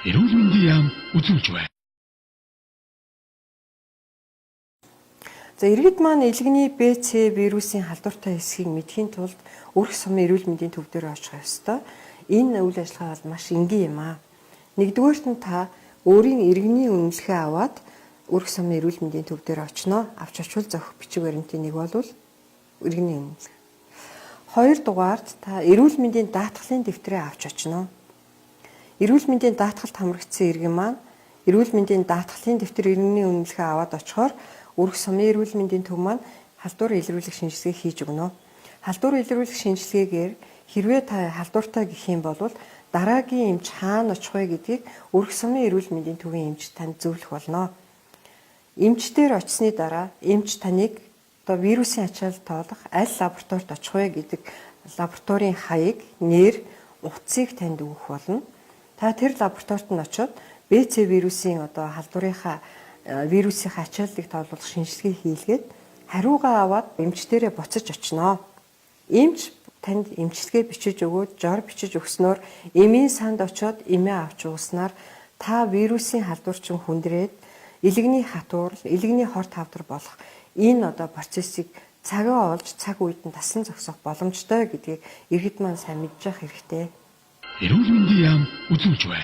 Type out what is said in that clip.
Эрүүл мэндийн яам үзүүлж байна. За иргэд маань илгэний БЦ вирусын халдвартай хэсгийг мэдхийн тулд өрх сумын эрүүл мэндийн төв дээр очих ёстой. Энэ үйл ажиллагаа бол маш энгийн юм аа. Нэгдүгээрт нь та өөрийн иргэний үнэлгээ аваад өрх сумын эрүүл мэндийн төв дээр очиноо. Авч очвол зохих бичиг баримтын нэг бол иргэний үнэлгээ. Хоёрдугаарт та эрүүл мэндийн даатгалын дэвтрээ авч очиноо. Эрүүл мэндийн даатгалд хамрагдсан иргэн маань эрүүл мэндийн даатгалын дэвтэр иргэний үнэлгээ аваад очихоор өрх сумын эрүүл мэндийн төв маань халдвар илрүүлэх шинжилгээ хийж өгнө. Халдвар илрүүлэх шинжилгээгээр хэрвээ та халдвартай гэх юм бол дараагийн эмч хаана очих вэ гэдгийг өрх сумын эрүүл мэндийн төвийн эмч танд зөвлөх болно. Эмчтэр очсны дараа эмч таныг вирусын ачаалал тоолох аль лабораторид очих вэ гэдэг лабораторийн хаяг, нэр, утсыг танд өгөх болно. Та тэр лабораторид нь очиод БЦ вирусын халдварынхаа вирусын ачааллыг тоолуулах шинжилгээ хийлгээд хариугаа аваад эмчтэрээ буцаж очиноо. Эмч танд эмчилгээ бичиж өгөөд жор бичиж өгснөөр эмийн санд очиод эмээ авч ууснаар та вирусын халдварчин хүндрээд илгэний хатуурал, илгэний хорт хавдар болох энэ процессыг цагаа олж цаг үед нь тасан зогсоох боломжтой гэдгийг иргэд маань сайн мэдж явах хэрэгтэй. Эрүүл мэндийн яам үзүүлж байна.